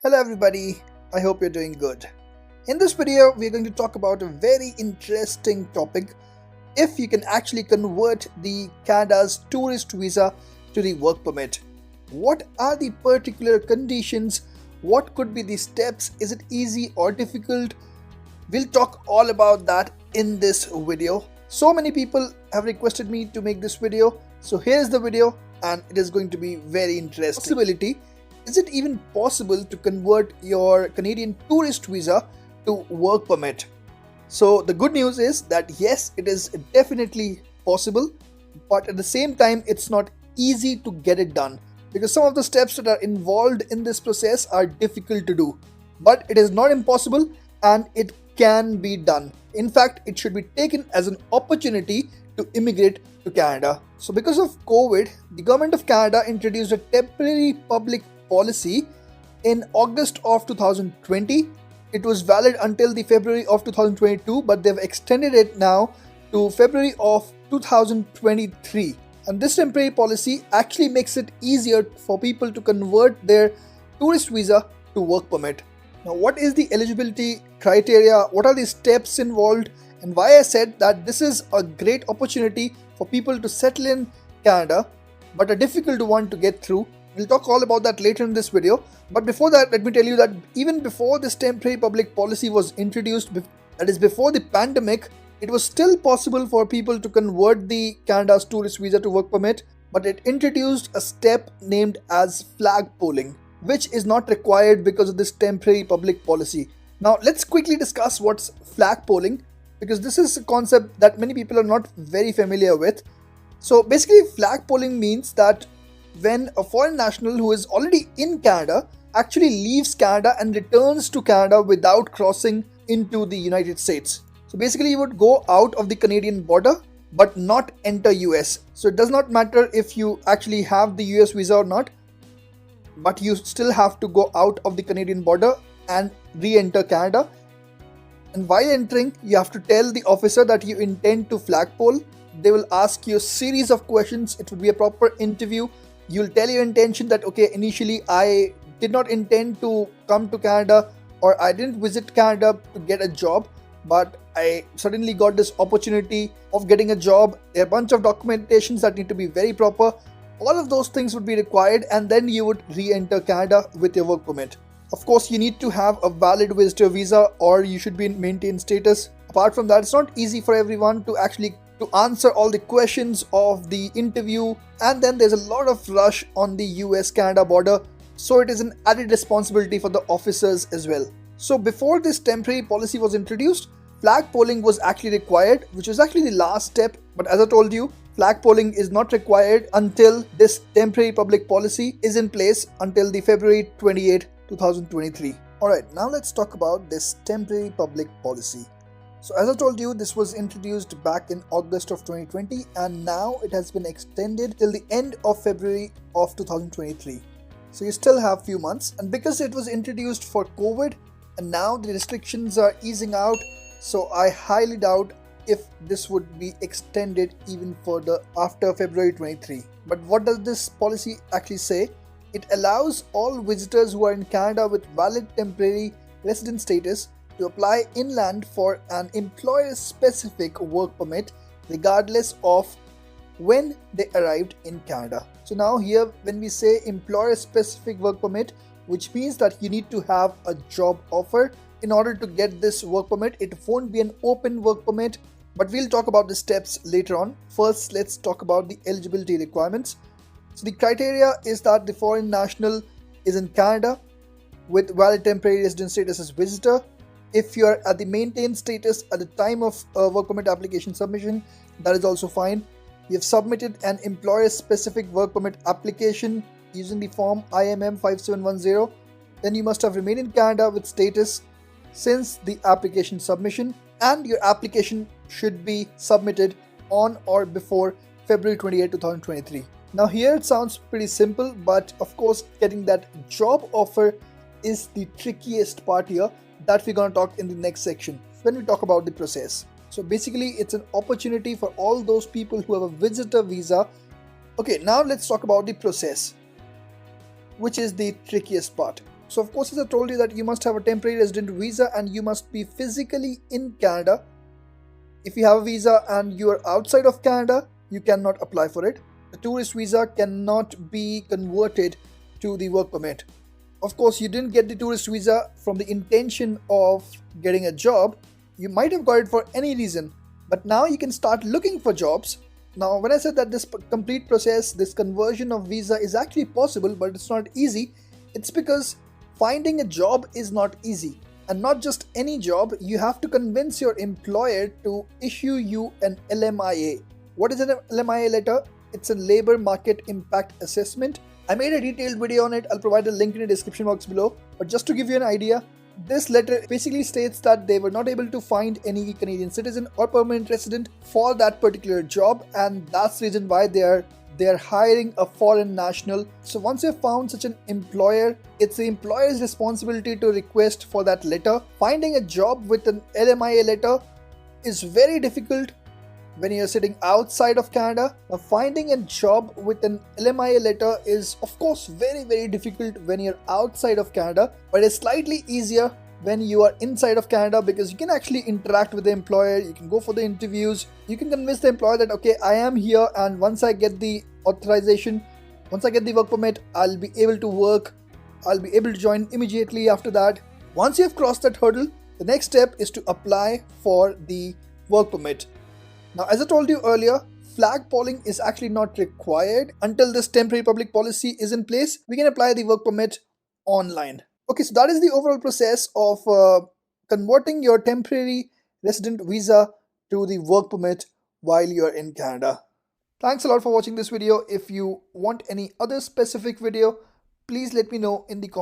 Hello everybody, I hope you're doing good. In this video, we're going to talk about a very interesting topic: if you can actually convert the Canada's tourist visa to the work permit. What are the particular conditions? What could be the steps? Is it easy or difficult? We'll talk all about that in this video. So many people have requested me to make this video, so here's the video and it is going to be very interesting. Possibility: is it even possible to convert your Canadian tourist visa to work permit? So the good news is that yes, it is definitely possible, but at the same time it's not easy to get it done because some of the steps that are involved in this process are difficult to do. But it is not impossible and it can be done. In fact, it should be taken as an opportunity to immigrate to Canada. So because of COVID, the government of Canada introduced a temporary public policy in August of 2020. It was valid until the February of 2022, but they've extended it now to February of 2023. And this temporary policy actually makes it easier for people to convert their tourist visa to work permit. Now, what is the eligibility criteria? What are the steps involved? And why I said that this is a great opportunity for people to settle in Canada, but a difficult one to get through. We'll talk all about that later in this video. But before that, let me tell you that even before this temporary public policy was introduced, that is before the pandemic, it was still possible for people to convert the Canada's tourist visa to work permit, but it introduced a step named as flag polling, which is not required because of this temporary public policy. Now, let's quickly discuss what's flag polling, because this is a concept that many people are not very familiar with. So basically, flag polling means that when a foreign national who is already in Canada actually leaves Canada and returns to Canada without crossing into the United States. So basically, you would go out of the Canadian border but not enter US. So it does not matter if you actually have the US visa or not, but you still have to go out of the Canadian border and re-enter Canada. And while entering, you have to tell the officer that you intend to flagpole. They will ask you a series of questions. It would be a proper interview. You'll tell your intention that, okay, initially I did not intend to come to Canada, or I didn't visit Canada to get a job, but I suddenly got this opportunity of getting a job. There are a bunch of documentations that need to be very proper. All of those things would be required, and then you would re-enter Canada with your work permit. Of course, you need to have a valid visitor visa or you should be in maintained status. Apart from that, it's not easy for everyone to answer all the questions of the interview, and then there's a lot of rush on the US-Canada border, so it is an added responsibility for the officers as well. So before this temporary policy was introduced, flag polling was actually required, which was actually the last step. But as I told you, flag polling is not required until this temporary public policy is in place until the February 28, 2023. Alright, now let's talk about this temporary public policy. So as I told you, this was introduced back in August of 2020 and now it has been extended till the end of February of 2023. So you still have few months, and because it was introduced for COVID and now the restrictions are easing out, so I highly doubt if this would be extended even further after February 23. But what does this policy actually say? It allows all visitors who are in Canada with valid temporary resident status to apply inland for an employer-specific work permit regardless of when they arrived in Canada. So now here, when we say employer-specific work permit, which means that you need to have a job offer in order to get this work permit. It won't be an open work permit, but we'll talk about the steps later on. First, let's talk about the eligibility requirements. So the criteria is that the foreign national is in Canada with valid temporary resident status as visitor. If you are at the maintained status at the time of work permit application submission, that is also fine. You have submitted an employer-specific work permit application using the form IMM 5710. Then you must have remained in Canada with status since the application submission, and your application should be submitted on or before February 28, 2023. Now here it sounds pretty simple, but of course getting that job offer is the trickiest part here that we're going to talk in the next section when we talk about the process. So basically it's an opportunity for all those people who have a visitor visa. Okay, now let's talk about the process, which is the trickiest part. So of course, as I told you, that you must have a temporary resident visa and you must be physically in Canada. If you have a visa and you are outside of Canada, you cannot apply for it. The tourist visa cannot be converted to the work permit. Of course, you didn't get the tourist visa from the intention of getting a job. You might have got it for any reason, but now you can start looking for jobs. Now, when I said that this complete process, this conversion of visa is actually possible, but it's not easy, it's because finding a job is not easy. And not just any job, you have to convince your employer to issue you an LMIA. What is an LMIA letter? It's a labor market impact assessment. I made a detailed video on it. I'll provide a link in the description box below. But just to give you an idea, this letter basically states that they were not able to find any Canadian citizen or permanent resident for that particular job, and that's the reason why they're hiring a foreign national. So once you've found such an employer, it's the employer's responsibility to request for that letter. Finding a job with an LMIA letter is very difficult when you're sitting outside of Canada. Now, finding a job with an LMIA letter is of course very difficult when you're outside of Canada, but it's slightly easier when you are inside of Canada, because you can actually interact with the employer, you can go for the interviews, you can convince the employer that okay, I am here, and once I get the authorization, once I get the work permit, I'll be able to work, I'll be able to join immediately after that. Once you have crossed that hurdle, the next step is to apply for the work permit. Now, as I told you earlier, flag polling is actually not required until this temporary public policy is in place. We can apply the work permit online. Okay, so that is the overall process of converting your temporary resident visa to the work permit while you're in Canada. Thanks a lot for watching this video. If you want any other specific video, please let me know in the comments.